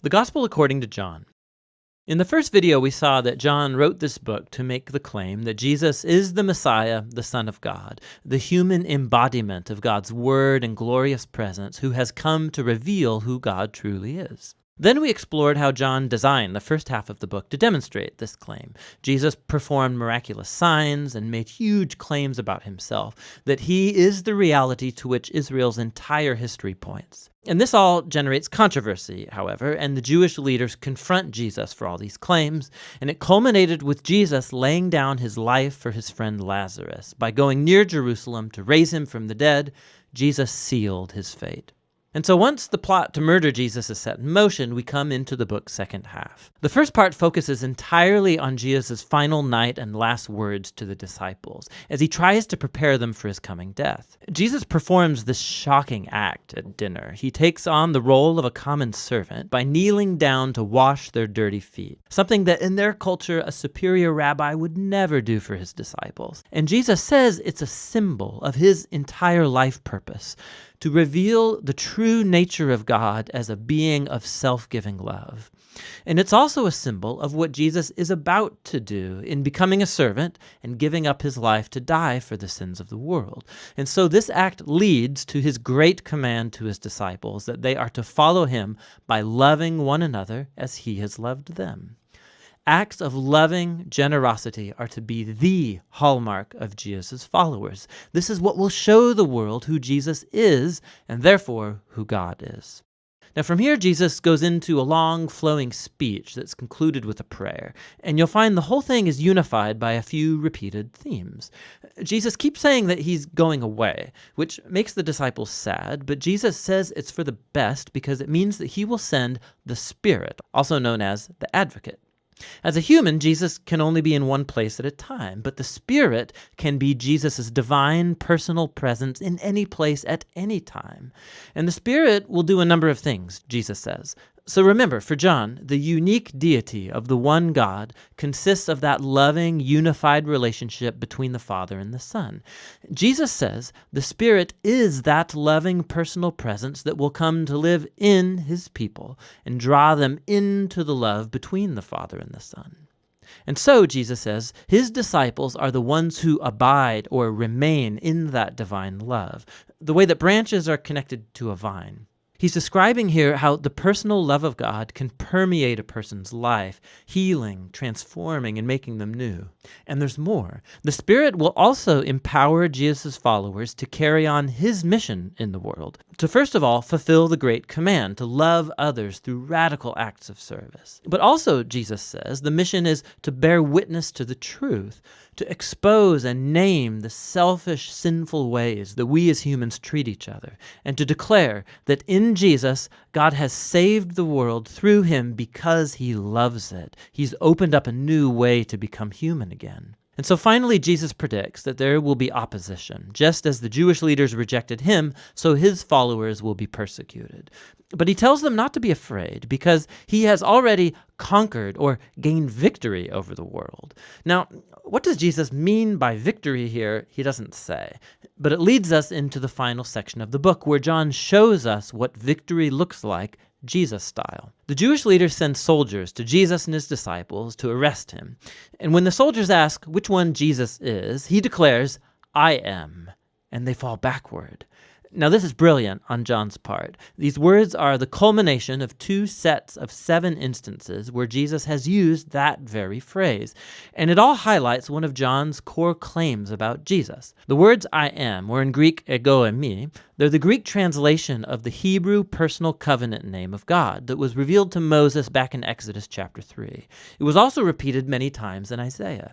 The Gospel according to John. In the first video, we saw that John wrote this book to make the claim that Jesus is the Messiah, the Son of God, the human embodiment of God's word and glorious presence who has come to reveal who God truly is. Then we explored how John designed the first half of the book to demonstrate this claim. Jesus performed miraculous signs and made huge claims about himself, that he is the reality to which Israel's entire history points. And this all generates controversy, however, and the Jewish leaders confront Jesus for all these claims, and it culminated with Jesus laying down his life for his friend Lazarus. By going near Jerusalem to raise him from the dead, Jesus sealed his fate. And so once the plot to murder Jesus is set in motion, we come into the book's second half. The first part focuses entirely on Jesus' final night and last words to the disciples, as he tries to prepare them for his coming death. Jesus performs this shocking act at dinner. He takes on the role of a common servant by kneeling down to wash their dirty feet, something that in their culture a superior rabbi would never do for his disciples. And Jesus says it's a symbol of his entire life purpose, to reveal the true nature of God as a being of self-giving love. And it's also a symbol of what Jesus is about to do in becoming a servant and giving up his life to die for the sins of the world. And so this act leads to his great command to his disciples that they are to follow him by loving one another as he has loved them. Acts of loving generosity are to be the hallmark of Jesus' followers. This is what will show the world who Jesus is, and therefore who God is. Now from here, Jesus goes into a long, flowing speech that's concluded with a prayer, and you'll find the whole thing is unified by a few repeated themes. Jesus keeps saying that he's going away, which makes the disciples sad, but Jesus says it's for the best because it means that he will send the Spirit, also known as the Advocate. As a human, Jesus can only be in one place at a time, but the Spirit can be Jesus' divine personal presence in any place at any time. And the Spirit will do a number of things, Jesus says. So remember, for John, the unique deity of the one God consists of that loving, unified relationship between the Father and the Son. Jesus says the Spirit is that loving personal presence that will come to live in his people and draw them into the love between the Father and the Son. And so, Jesus says, his disciples are the ones who abide or remain in that divine love, the way that branches are connected to a vine. He's describing here how the personal love of God can permeate a person's life, healing, transforming, and making them new. And there's more. The Spirit will also empower Jesus' followers to carry on his mission in the world, to first of all fulfill the great command to love others through radical acts of service. But also, Jesus says, the mission is to bear witness to the truth, to expose and name the selfish, sinful ways that we as humans treat each other, and to declare that in Jesus, God has saved the world through him because he loves it. He's opened up a new way to become human again. And so finally, Jesus predicts that there will be opposition. Just as the Jewish leaders rejected him, so his followers will be persecuted. But he tells them not to be afraid because he has already conquered or gained victory over the world. Now, what does Jesus mean by victory here? He doesn't say. But it leads us into the final section of the book where John shows us what victory looks like Jesus style. The Jewish leaders send soldiers to Jesus and his disciples to arrest him. And when the soldiers ask which one Jesus is, he declares, "I am," and they fall backward. Now this is brilliant on John's part. These words are the culmination of 2 sets of 7 instances where Jesus has used that very phrase. And it all highlights one of John's core claims about Jesus. The words I am, or in Greek ego eimi, they're the Greek translation of the Hebrew personal covenant name of God that was revealed to Moses back in Exodus chapter 3. It was also repeated many times in Isaiah.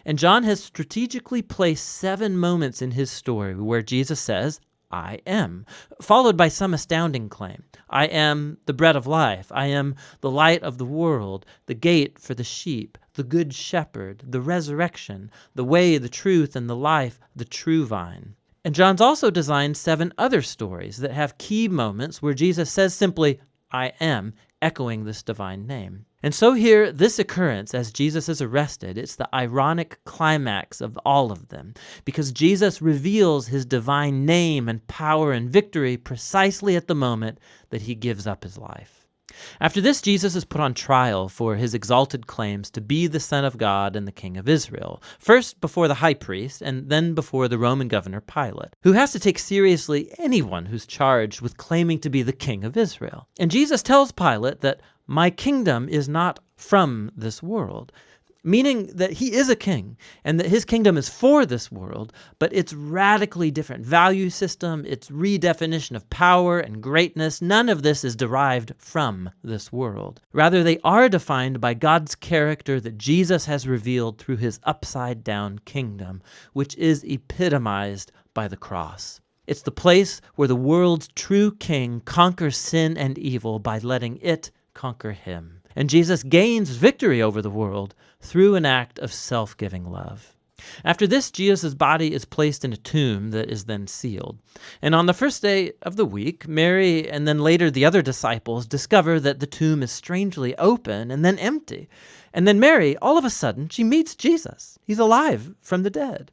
And John has strategically placed 7 moments in his story where Jesus says, I am, followed by some astounding claim. I am the bread of life. I am the light of the world, the gate for the sheep, the good shepherd, the resurrection, the way, the truth, and the life, the true vine. And John's also designed 7 other stories that have key moments where Jesus says simply, I am, echoing this divine name. And so here, this occurrence as Jesus is arrested, it's the ironic climax of all of them, because Jesus reveals his divine name and power and victory precisely at the moment that he gives up his life. After this, Jesus is put on trial for his exalted claims to be the Son of God and the King of Israel, first before the high priest and then before the Roman governor Pilate, who has to take seriously anyone who's charged with claiming to be the King of Israel. And Jesus tells Pilate that my kingdom is not from this world, meaning that he is a king and that his kingdom is for this world, but its radically different value system, its redefinition of power and greatness, none of this is derived from this world. Rather, they are defined by God's character that Jesus has revealed through his upside-down kingdom, which is epitomized by the cross. It's the place where the world's true king conquers sin and evil by letting it conquer him. And Jesus gains victory over the world through an act of self-giving love. After this, Jesus' body is placed in a tomb that is then sealed. And on the first day of the week, Mary and then later the other disciples discover that the tomb is strangely open and then empty. And then Mary, all of a sudden, she meets Jesus. He's alive from the dead.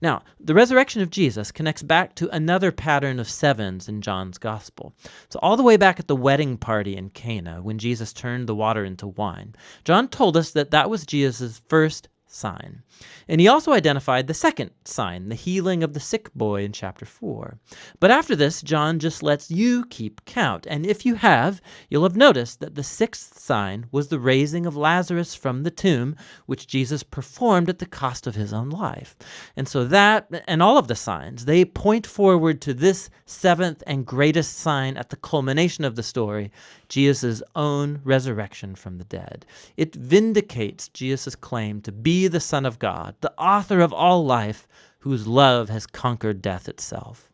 Now, the resurrection of Jesus connects back to another pattern of sevens in John's gospel. So all the way back at the wedding party in Cana, when Jesus turned the water into wine, John told us that that was Jesus' first sign. And he also identified the second sign, the healing of the sick boy in chapter 4. But after this, John just lets you keep count. And if you have, you'll have noticed that the sixth sign was the raising of Lazarus from the tomb, which Jesus performed at the cost of his own life. And so that, and all of the signs, they point forward to this seventh and greatest sign at the culmination of the story, Jesus' own resurrection from the dead. It vindicates Jesus' claim to be the Son of God, the author of all life, whose love has conquered death itself.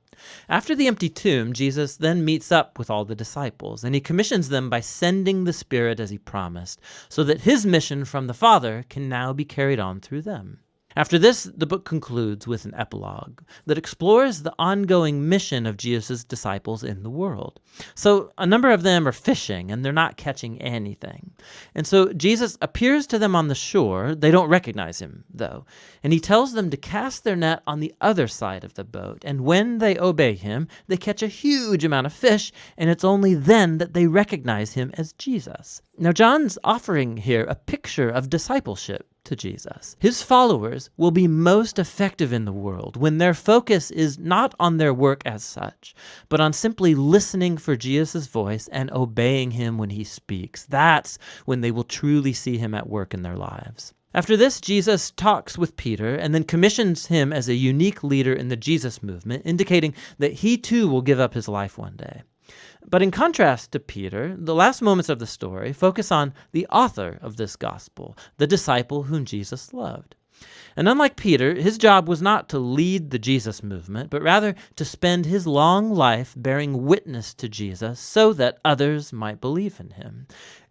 After the empty tomb, Jesus then meets up with all the disciples, and he commissions them by sending the Spirit as he promised, so that his mission from the Father can now be carried on through them. After this, the book concludes with an epilogue that explores the ongoing mission of Jesus' disciples in the world. So a number of them are fishing and they're not catching anything. And so Jesus appears to them on the shore. They don't recognize him, though. And he tells them to cast their net on the other side of the boat. And when they obey him, they catch a huge amount of fish, and it's only then that they recognize him as Jesus. Now, John's offering here a picture of discipleship to Jesus. His followers will be most effective in the world when their focus is not on their work as such, but on simply listening for Jesus' voice and obeying him when he speaks. That's when they will truly see him at work in their lives. After this, Jesus talks with Peter and then commissions him as a unique leader in the Jesus movement, indicating that he too will give up his life one day. But in contrast to Peter, the last moments of the story focus on the author of this gospel, the disciple whom Jesus loved. And unlike Peter, his job was not to lead the Jesus movement, but rather to spend his long life bearing witness to Jesus so that others might believe in him.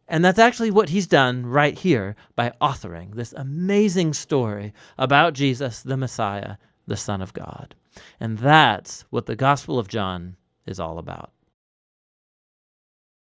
And that's actually what he's done right here by authoring this amazing story about Jesus, the Messiah, the Son of God. And that's what the Gospel of John is all about.